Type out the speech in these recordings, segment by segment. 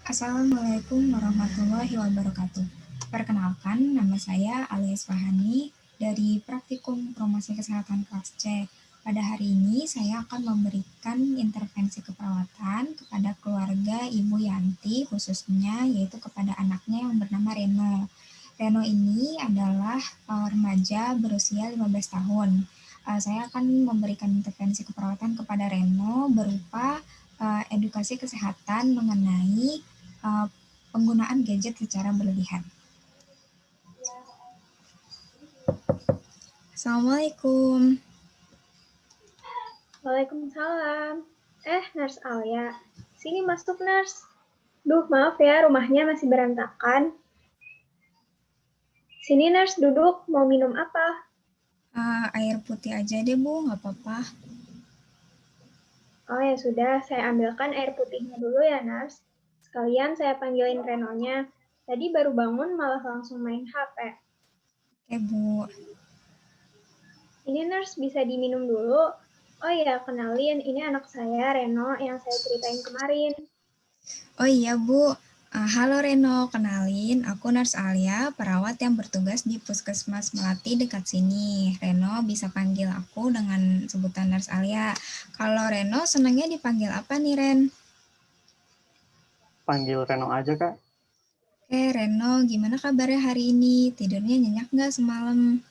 Assalamualaikum warahmatullahi wabarakatuh. Perkenalkan, nama saya Alia Isfahani dari Praktikum Promosi Kesehatan kelas C. Pada hari ini saya akan memberikan intervensi keperawatan kepada keluarga Ibu Yanti, khususnya yaitu kepada anaknya yang bernama Reno. Reno ini adalah remaja berusia 15 tahun. Saya akan memberikan intervensi keperawatan kepada Reno berupa edukasi kesehatan mengenai uh, penggunaan gadget secara berlebihan. Assalamualaikum. Waalaikumsalam. Nurse Alia. Sini masuk, Nurse. Duh, maaf ya, rumahnya masih berantakan. Sini, Nurse, duduk. Mau minum apa? Air putih aja deh, Bu, nggak apa-apa. Oh ya sudah, saya ambilkan air putihnya dulu ya, Nurse. Sekalian saya panggilin Renonya. Tadi baru bangun malah langsung main HP. Oke, Bu. Ini, Nurse, bisa diminum dulu. Oh ya, kenalin, ini anak saya, Reno, yang saya ceritain kemarin. Oh iya, Bu. Halo Reno, kenalin, aku Nurse Alia, perawat yang bertugas di Puskesmas Melati dekat sini. Reno bisa panggil aku dengan sebutan Nurse Alia. Kalau Reno senangnya dipanggil apa nih, Ren? Panggil Reno aja, Kak. Oke, Reno, gimana kabarnya hari ini? Tidurnya nyenyak nggak semalam?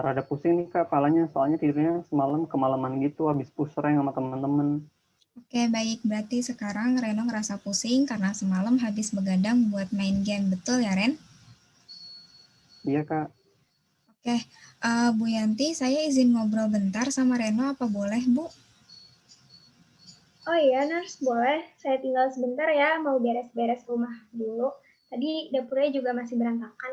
Rada pusing nih, Kak, kepalanya. Soalnya tidurnya semalam kemalaman gitu, habis pusreng sama teman-teman. Oke, baik. Berarti sekarang Reno ngerasa pusing karena semalam habis begadang buat main game. Betul ya, Ren? Iya, Kak. Oke, Bu Yanti, saya izin ngobrol bentar sama Reno. Apa boleh, Bu? Oh iya, Nurse, boleh. Saya tinggal sebentar ya, mau beres-beres rumah dulu. Tadi dapurnya juga masih berantakan.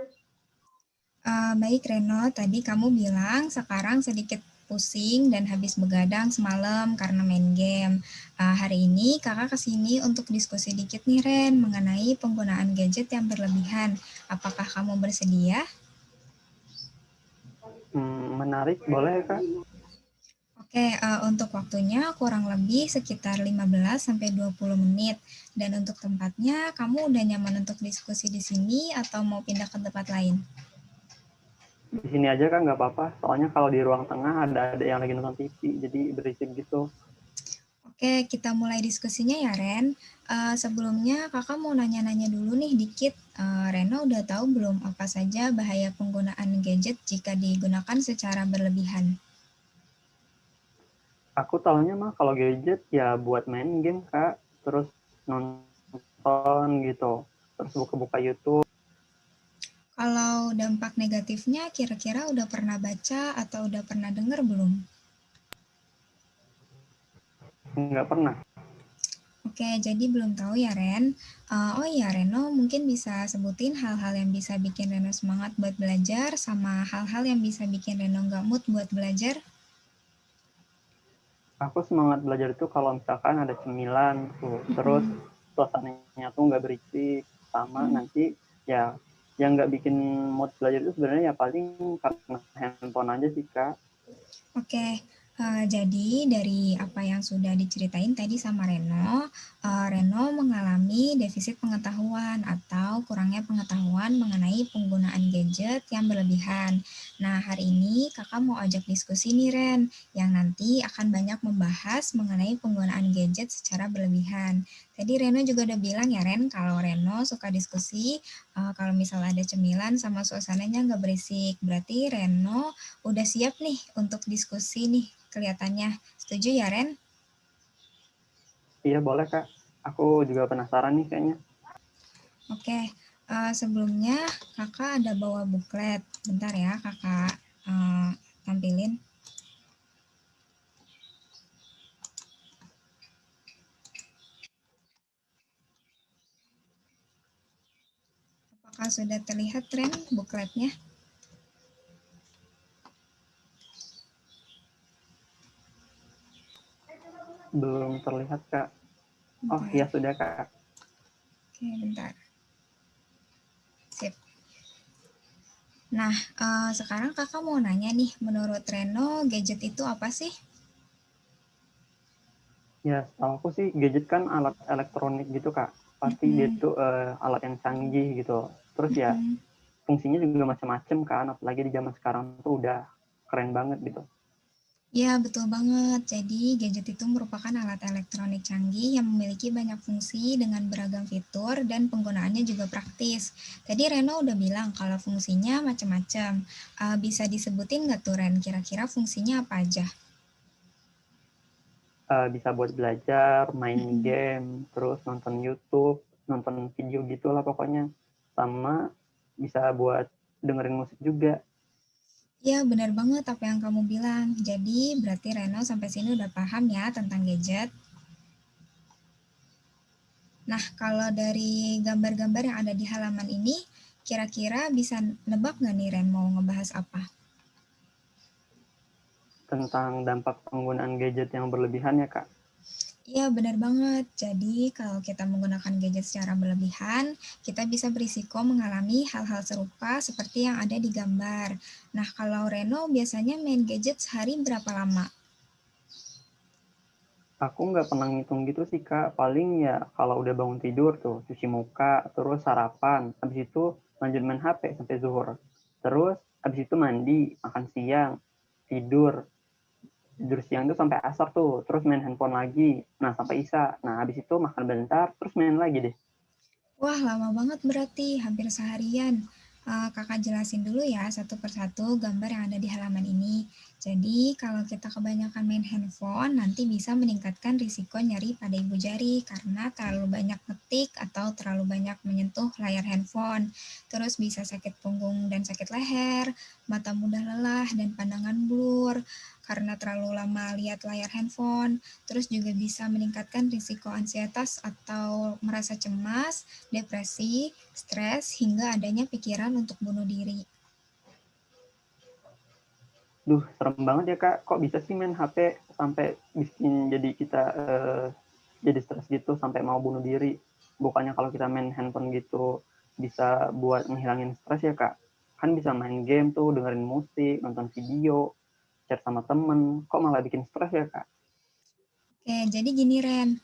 Baik, Reno. Tadi kamu bilang sekarang sedikit pusing dan habis begadang semalam karena main game. Hari ini kakak kesini untuk diskusi dikit nih, Ren, mengenai penggunaan gadget yang berlebihan. Apakah kamu bersedia? Menarik, boleh, Kak? Oke, untuk waktunya kurang lebih sekitar 15-20 menit. Dan untuk tempatnya, kamu udah nyaman untuk diskusi di sini atau mau pindah ke tempat lain? Di sini aja, Kak, nggak apa-apa. Soalnya kalau di ruang tengah ada yang lagi nonton TV, jadi berisik gitu. Oke, kita mulai diskusinya ya, Ren. Sebelumnya, kakak mau nanya-nanya dulu nih dikit. Reno udah tahu belum apa saja bahaya penggunaan gadget jika digunakan secara berlebihan? Aku tahunya mah kalau gadget ya buat main game, Kak. Terus nonton gitu. Terus buka-buka YouTube. Kalau dampak negatifnya, kira-kira udah pernah baca atau udah pernah dengar belum? Nggak pernah. Oke, jadi belum tahu ya Ren. Oh iya Reno, mungkin bisa sebutin hal-hal yang bisa bikin Reno semangat buat belajar sama hal-hal yang bisa bikin Reno nggak mood buat belajar. Aku semangat belajar itu kalau misalkan ada cemilan tuh. Terus suasananya tuh nggak berisik. Sama nanti ya yang nggak bikin mood belajar itu sebenarnya ya paling karena handphone aja sih, Kak. Oke, jadi dari apa yang sudah diceritain tadi sama Reno, Reno mengalami defisit pengetahuan atau kurangnya pengetahuan mengenai penggunaan gadget yang berlebihan. Nah, hari ini kakak mau ajak diskusi nih Ren, yang nanti akan banyak membahas mengenai penggunaan gadget secara berlebihan. Tadi Reno juga udah bilang ya Ren, kalau Reno suka diskusi, kalau misal ada cemilan sama suasananya nggak berisik. Berarti Reno udah siap nih untuk diskusi nih kelihatannya. Setuju ya, Ren? Iya boleh, Kak. Aku juga penasaran nih kayaknya. Oke, sebelumnya kakak ada bawa buklet. Bentar ya, kakak tampilin. Apakah sudah terlihat, Ren, bukletnya? Belum terlihat, Kak. Oh Bentar. iya sudah, Kak. Oke, bentar. Sip. Nah, sekarang kakak mau nanya nih, menurut Reno, gadget itu apa sih? Ya, setahu aku sih gadget kan alat elektronik gitu, Kak. Pasti dia Mm-mm, tuh alat yang canggih gitu. Terus ya mm-mm. fungsinya juga macam-macam kan, apalagi di zaman sekarang tuh udah keren banget gitu. Ya, betul banget. Jadi, gadget itu merupakan alat elektronik canggih yang memiliki banyak fungsi dengan beragam fitur dan penggunaannya juga praktis. Tadi Reno udah bilang kalau fungsinya macam-macam. Bisa disebutin nggak tuh Ren, kira-kira fungsinya apa aja? Bisa buat belajar, main Mm-mm. game, terus nonton YouTube, nonton video gitulah pokoknya. Sama bisa buat dengerin musik juga. Ya, benar banget apa yang kamu bilang. Jadi, berarti Reno sampai sini udah paham ya tentang gadget. Nah, kalau dari gambar-gambar yang ada di halaman ini, kira-kira bisa nebak nggak nih Ren mau ngebahas apa? Tentang dampak penggunaan gadget yang berlebihan ya, Kak. Iya, benar banget. Jadi, kalau kita menggunakan gadget secara berlebihan, kita bisa berisiko mengalami hal-hal serupa seperti yang ada di gambar. Nah, kalau Reno biasanya main gadget sehari berapa lama? Aku nggak pernah ngitung gitu sih, Kak. Paling ya kalau udah bangun tidur tuh, cuci muka, terus sarapan. Habis itu lanjut main HP sampai zuhur. Terus habis itu mandi, makan siang, tidur. Tidur siang tuh sampai asar tuh. Terus main handphone lagi. Nah, sampai isya. Nah, habis itu makan bentar, terus main lagi deh. Wah, lama banget berarti, hampir seharian. Kakak jelasin dulu ya satu persatu gambar yang ada di halaman ini. Jadi, kalau kita kebanyakan main handphone, nanti bisa meningkatkan risiko nyeri pada ibu jari karena terlalu banyak ngetik atau terlalu banyak menyentuh layar handphone. Terus bisa sakit punggung dan sakit leher, mata mudah lelah dan pandangan blur karena terlalu lama lihat layar handphone. Terus juga bisa meningkatkan risiko ansietas atau merasa cemas, depresi, stres, hingga adanya pikiran untuk bunuh diri. Duh, serem banget ya, Kak. Kok bisa sih main HP sampai bikin jadi kita jadi stres gitu sampai mau bunuh diri? Bukannya kalau kita main handphone gitu bisa buat menghilangin stres ya, Kak? Kan bisa main game tuh, dengerin musik, nonton video, chat sama temen. Kok malah bikin stres ya, Kak? Oke, jadi gini Ren,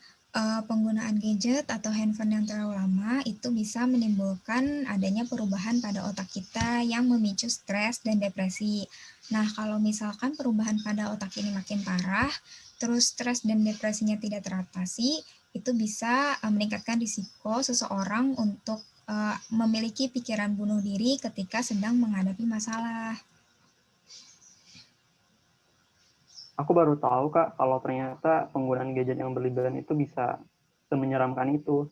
penggunaan gadget atau handphone yang terlalu lama itu bisa menimbulkan adanya perubahan pada otak kita yang memicu stres dan depresi. Nah, kalau misalkan perubahan pada otak ini makin parah, terus stres dan depresinya tidak teratasi, itu bisa meningkatkan risiko seseorang untuk memiliki pikiran bunuh diri ketika sedang menghadapi masalah. Aku baru tahu, Kak, kalau ternyata penggunaan gadget yang berlebihan itu bisa semenyeramkan itu.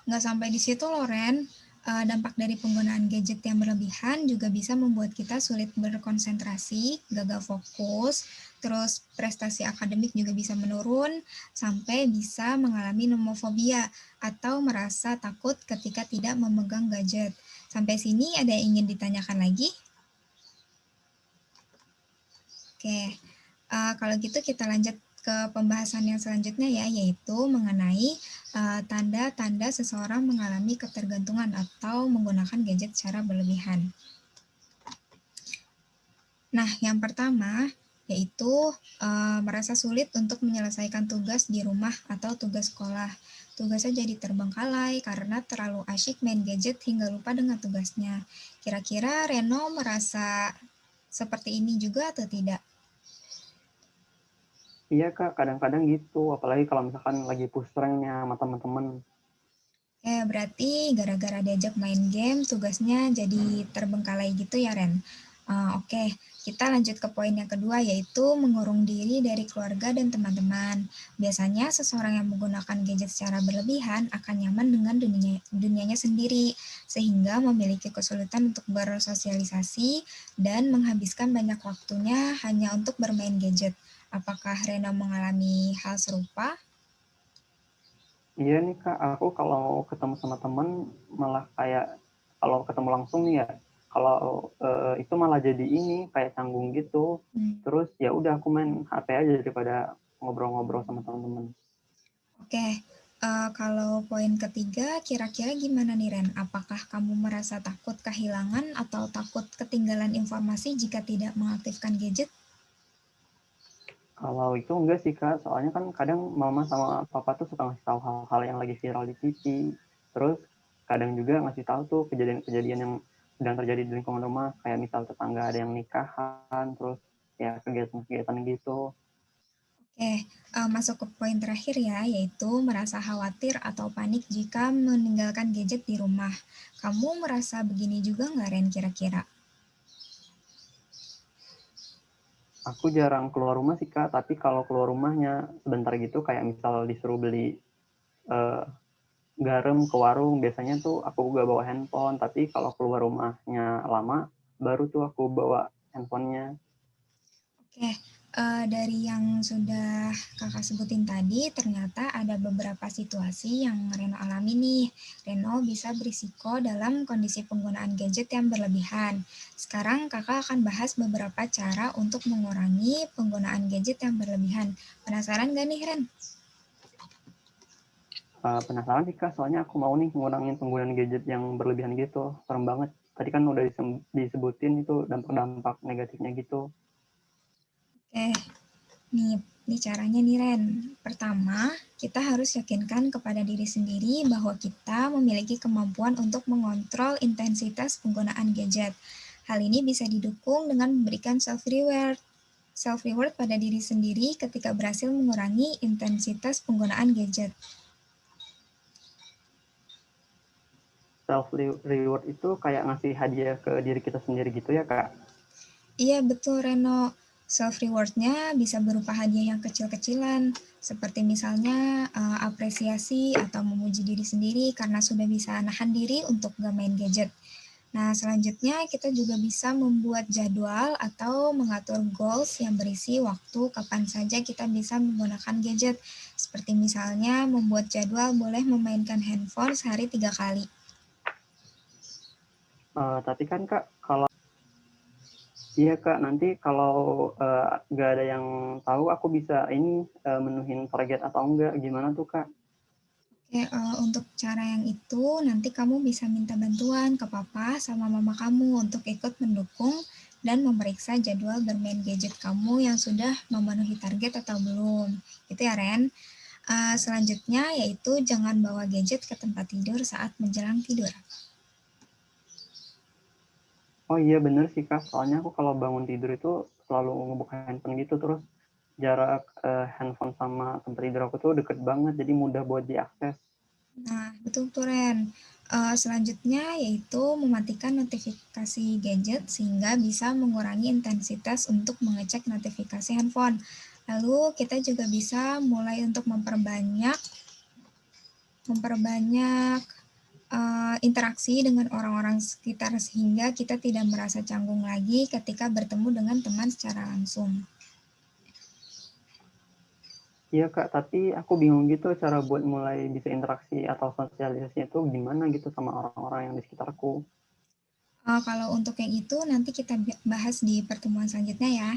Nggak sampai di situ loh, Ren. Dampak dari penggunaan gadget yang berlebihan juga bisa membuat kita sulit berkonsentrasi, gagal fokus, terus prestasi akademik juga bisa menurun, sampai bisa mengalami nomofobia atau merasa takut ketika tidak memegang gadget. Sampai sini ada yang ingin ditanyakan lagi? Oke, kalau gitu kita lanjut ke pembahasan yang selanjutnya ya, yaitu mengenai tanda-tanda seseorang mengalami ketergantungan atau menggunakan gadget secara berlebihan. Nah, yang pertama yaitu merasa sulit untuk menyelesaikan tugas di rumah atau tugas sekolah. Tugasnya jadi terbengkalai karena terlalu asyik main gadget hingga lupa dengan tugasnya. Kira-kira Reno merasa seperti ini juga atau tidak? Iya, Kak, kadang-kadang gitu. Apalagi kalau misalkan lagi push ranknya sama teman-teman. Berarti gara-gara diajak main game, tugasnya jadi terbengkalai gitu ya, Ren? Oke, kita lanjut ke poin yang kedua, yaitu mengurung diri dari keluarga dan teman-teman. Biasanya seseorang yang menggunakan gadget secara berlebihan akan nyaman dengan dunianya sendiri, sehingga memiliki kesulitan untuk bersosialisasi dan menghabiskan banyak waktunya hanya untuk bermain gadget. Apakah Reno mengalami hal serupa? Iya nih, Kak, aku kalau ketemu sama temen malah kayak kalau ketemu langsung nih ya, kalau itu malah jadi ini kayak canggung gitu. Hmm. Terus ya udah aku main HP aja daripada ngobrol-ngobrol sama teman-teman. Oke, kalau poin ketiga, kira-kira gimana nih Ren? Apakah kamu merasa takut kehilangan atau takut ketinggalan informasi jika tidak mengaktifkan gadget? Kalau itu enggak sih Kak, soalnya kan kadang mama sama papa tuh suka ngasih tahu hal-hal yang lagi viral di TV. Terus kadang juga ngasih tahu tuh kejadian-kejadian yang sedang terjadi di lingkungan rumah, kayak misal tetangga ada yang nikahan, terus ya kegiatan-kegiatan gitu. Oke, masuk ke poin terakhir ya, yaitu merasa khawatir atau panik jika meninggalkan gadget di rumah. Kamu merasa begini juga nggak, Ren, kira-kira? Aku jarang keluar rumah sih Kak, tapi kalau keluar rumahnya sebentar gitu kayak misal disuruh beli eh, garam ke warung, biasanya tuh aku gak bawa handphone, tapi kalau keluar rumahnya lama, baru tuh aku bawa handphonenya. Oke, dari yang sudah Kakak sebutin tadi, ternyata ada beberapa situasi yang Reno alami nih. Reno bisa berisiko dalam kondisi penggunaan gadget yang berlebihan. Sekarang Kakak akan bahas beberapa cara untuk mengurangi penggunaan gadget yang berlebihan. Penasaran gak nih, Ren? Penasaran sih Kak, soalnya aku mau nih ngurangin penggunaan gadget yang berlebihan gitu. Serem banget. Tadi kan udah disebutin itu dampak-dampak negatifnya gitu. Oke, nih caranya nih Ren. Pertama, kita harus yakinkan kepada diri sendiri bahwa kita memiliki kemampuan untuk mengontrol intensitas penggunaan gadget. Hal ini bisa didukung dengan memberikan self-reward. Self-reward pada diri sendiri ketika berhasil mengurangi intensitas penggunaan gadget. Self reward itu kayak ngasih hadiah ke diri kita sendiri gitu ya Kak. Iya betul Reno, self rewardnya bisa berupa hadiah yang kecil-kecilan, seperti misalnya apresiasi atau memuji diri sendiri karena sudah bisa nahan diri untuk gak main gadget. Nah selanjutnya kita juga bisa membuat jadwal atau mengatur goals yang berisi waktu kapan saja kita bisa menggunakan gadget. Seperti misalnya membuat jadwal boleh memainkan handphone sehari 3 kali. Tapi kan Kak, kalau iya Kak, nanti kalau nggak ada yang tahu aku bisa ini menuhin target atau enggak, gimana tuh Kak? Oke, untuk cara yang itu nanti kamu bisa minta bantuan ke papa sama mama kamu untuk ikut mendukung dan memeriksa jadwal bermain gadget kamu yang sudah memenuhi target atau belum. Itu ya, Ren. Selanjutnya yaitu jangan bawa gadget ke tempat tidur saat menjelang tidur. Oh iya bener sih Kak, soalnya aku kalau bangun tidur itu selalu ngebuka handphone gitu, terus jarak handphone sama tempat tidur aku tuh deket banget, jadi mudah buat diakses. Nah, betul tuh Ren. Selanjutnya yaitu mematikan notifikasi gadget sehingga bisa mengurangi intensitas untuk mengecek notifikasi handphone. Lalu kita juga bisa mulai untuk memperbanyak memperbanyak interaksi dengan orang-orang sekitar sehingga kita tidak merasa canggung lagi ketika bertemu dengan teman secara langsung. Iya Kak, tapi aku bingung gitu cara buat mulai bisa interaksi atau sosialisasi itu gimana gitu sama orang-orang yang di sekitarku. Kalau untuk yang itu nanti kita bahas di pertemuan selanjutnya ya.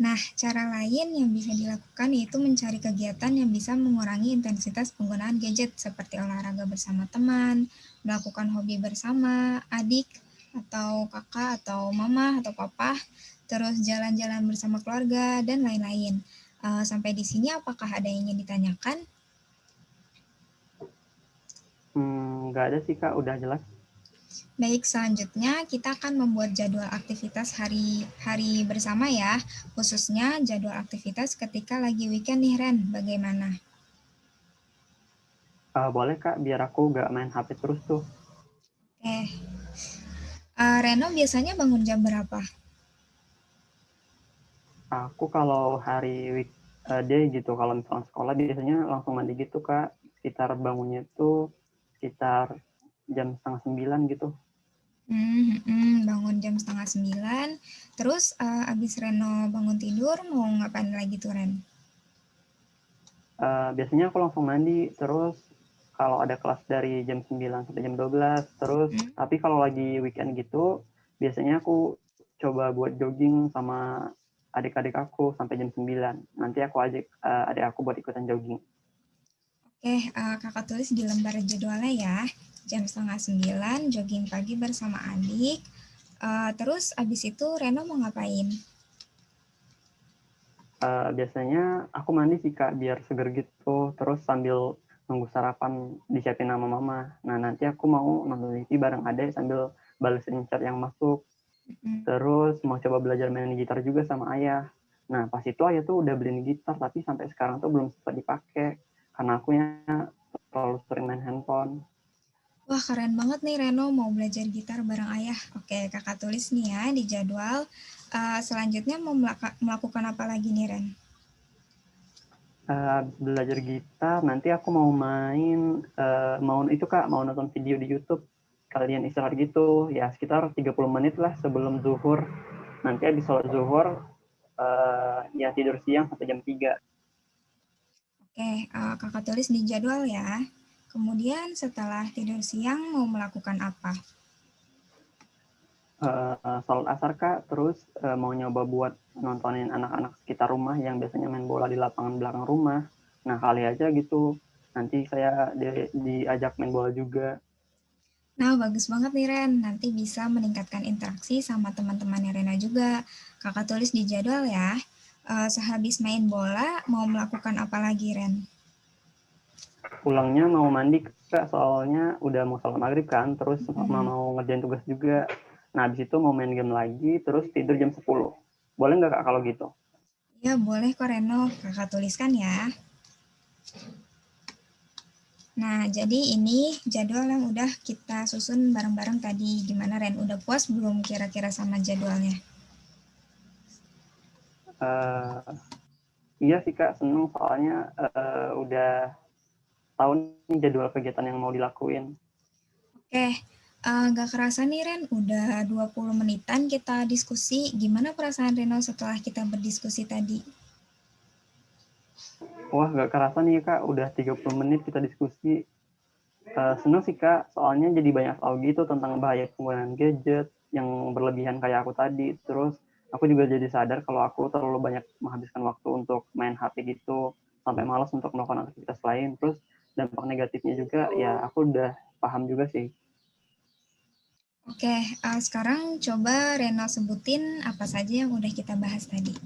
Nah, cara lain yang bisa dilakukan yaitu mencari kegiatan yang bisa mengurangi intensitas penggunaan gadget seperti olahraga bersama teman, melakukan hobi bersama adik atau kakak atau mama atau papa, terus jalan-jalan bersama keluarga dan lain-lain. Sampai di sini apakah ada yang ingin ditanyakan? Nggak ada sih Kak, udah jelas. Baik, selanjutnya kita akan membuat jadwal aktivitas hari-hari bersama ya, khususnya jadwal aktivitas ketika lagi weekend nih Ren, bagaimana? Boleh Kak, biar aku nggak main HP terus tuh. Reno biasanya bangun jam berapa? Aku kalau hari weekday gitu, kalau misalnya sekolah biasanya langsung mandi gitu Kak. Sekitar bangunnya tuh sekitar jam 8:30 gitu. Bangun jam setengah 9, terus abis Reno bangun tidur mau ngapain lagi tuh Ren? Biasanya aku langsung mandi, terus kalau ada kelas dari jam 9 sampai jam 12, terus Hmm, tapi kalau lagi weekend gitu, biasanya aku coba buat jogging sama adik-adik aku sampai jam 9. Nanti aku ajak adik aku buat ikutan jogging. Oke, kakak tulis di lembar jadwalnya ya, jam setengah 9, jogging pagi bersama adik. Terus abis itu Reno mau ngapain? Biasanya aku mandi sih Kak, biar seger gitu. Terus sambil nunggu sarapan disiapin sama mama. Nah, nanti aku mau nonton TV bareng adek sambil balesin chat yang masuk. Terus mau coba belajar main gitar juga sama ayah. Nah, pas itu ayah tuh udah beliin gitar, tapi sampai sekarang tuh belum sempat dipakai. Karena aku ya terlalu sering main handphone. Wah, keren banget nih Reno mau belajar gitar bareng ayah. Oke, kakak tulis nih ya di jadwal. Selanjutnya mau melakukan apa lagi nih Ren? Habis belajar gitar, nanti aku mau main, mau itu Kak, mau nonton video di YouTube. Kalian istirahat gitu, ya sekitar 30 menit lah sebelum zuhur. Nanti habis sholat zuhur, ya tidur siang sampai jam 3. Oke, kakak tulis di jadwal ya. Kemudian setelah tidur siang mau melakukan apa? Sholat asar Kak, terus mau nyoba buat nontonin anak-anak sekitar rumah yang biasanya main bola di lapangan belakang rumah. Nah, kali aja gitu. Nanti saya diajak main bola juga. Nah, bagus banget nih Ren. Nanti bisa meningkatkan interaksi sama teman-temannya Rena juga. Kakak tulis di jadwal ya. Sehabis main bola, mau melakukan apa lagi Ren? Pulangnya mau mandi Kak, soalnya udah mau sholat maghrib kan, terus mau ngerjain tugas juga. Nah, habis itu mau main game lagi, terus tidur jam 10. Boleh nggak Kak kalau gitu? Ya, boleh kok Reno. Kakak tuliskan ya. Nah, jadi ini jadwal yang udah kita susun bareng-bareng tadi. Gimana Ren? Udah puas belum kira-kira sama jadwalnya? Uh, iya sih Kak, seneng soalnya udah tahu nih jadwal kegiatan yang mau dilakuin. Oke, nggak kerasa nih Ren, udah 20 menitan kita diskusi. Gimana perasaan Reno setelah kita berdiskusi tadi? Wah, nggak kerasa nih Kak, udah 30 menit kita diskusi. Seneng sih Kak, soalnya jadi banyak tahu gitu tentang bahaya penggunaan gadget yang berlebihan kayak aku tadi. Terus aku juga jadi sadar kalau aku terlalu banyak menghabiskan waktu untuk main HP gitu, sampai malas untuk melakukan aktivitas lain. Terus dampak negatifnya juga ya aku udah paham juga sih. Oke, sekarang coba Reno sebutin apa saja yang udah kita bahas tadi.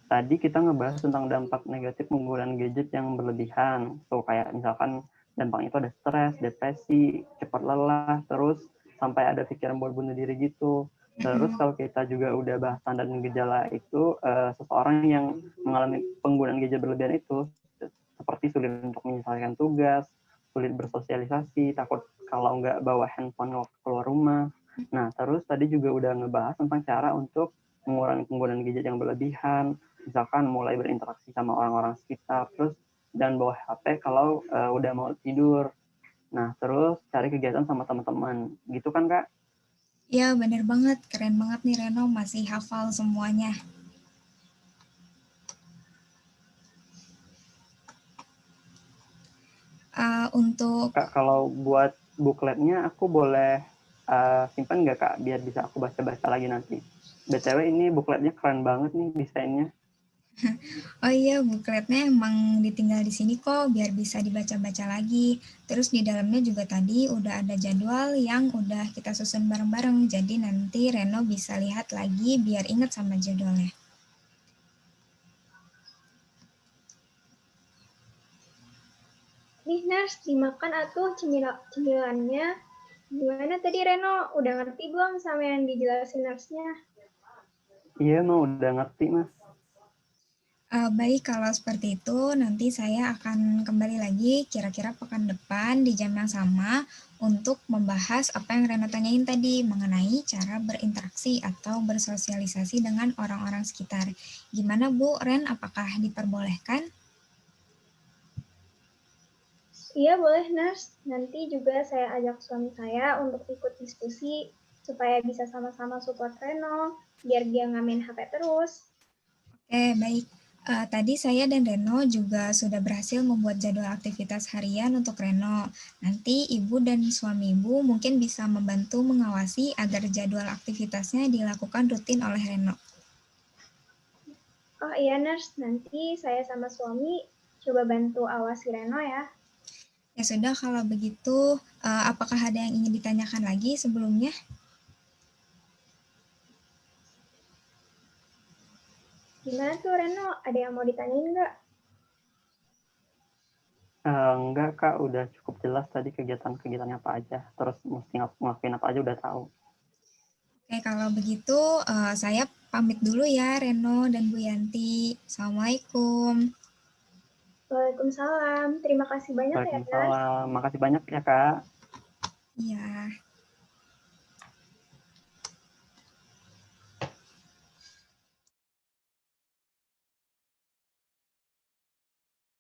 Tadi kita ngebahas tentang dampak negatif penggunaan gadget yang berlebihan. Tuh kayak misalkan dampaknya itu ada stres, depresi, cepat lelah, terus sampai ada pikiran buat bunuh diri gitu. Terus kalau kita juga udah bahas tanda dan gejala itu, seseorang yang mengalami penggunaan gadget berlebihan itu seperti sulit untuk menyelesaikan tugas, sulit bersosialisasi, takut kalau nggak bawa handphone waktu keluar rumah. Nah, terus tadi juga udah ngebahas tentang cara untuk mengurangi penggunaan gadget yang berlebihan, misalkan mulai berinteraksi sama orang-orang sekitar, terus dan bawa HP kalau udah mau tidur. Nah, terus cari kegiatan sama teman-teman. Gitu kan, Kak? Ya, bener banget. Keren banget nih Reno masih hafal semuanya. Untuk Kak, kalau buat bukletnya aku boleh simpan nggak, Kak? Biar bisa aku baca-baca lagi nanti. BTW ini bukletnya keren banget nih desainnya. Oh iya, bukletnya emang ditinggal di sini kok biar bisa dibaca-baca lagi. Terus di dalamnya juga tadi udah ada jadwal yang udah kita susun bareng-bareng. Jadi nanti Reno bisa lihat lagi biar inget sama jadwalnya. Nih, Nars, dimakan atuh cemilannya. Gimana tadi Reno? Udah ngerti belum sama yang dijelasin Narsnya? Iya, mau udah ngerti, Mas. Baik, kalau seperti itu nanti saya akan kembali lagi kira-kira pekan depan di jam yang sama untuk membahas apa yang Reno tanyain tadi mengenai cara berinteraksi atau bersosialisasi dengan orang-orang sekitar. Gimana Bu, Ren, apakah diperbolehkan? Iya, boleh, Nars. Nanti juga saya ajak suami saya untuk ikut diskusi supaya bisa sama-sama support Reno, biar dia nggak main HP terus. Oke, baik. Tadi saya dan Reno juga sudah berhasil membuat jadwal aktivitas harian untuk Reno. Nanti Ibu dan suami Ibu mungkin bisa membantu mengawasi agar jadwal aktivitasnya dilakukan rutin oleh Reno. Oh iya, Nars. Nanti saya sama suami coba bantu awasi Reno ya. Ya sudah, kalau begitu, apakah ada yang ingin ditanyakan lagi sebelumnya? Gimana tuh Reno? Ada yang mau ditanyain nggak? Enggak Kak, udah cukup jelas tadi kegiatan-kegiatannya apa aja. Terus mesti ngelakuin apa aja udah tahu. Oke, kalau begitu saya pamit dulu ya Reno dan Bu Yanti. Assalamualaikum. Waalaikumsalam. Terima kasih banyak ya, Nars. Waalaikumsalam. Makasih banyak ya Kak. Iya.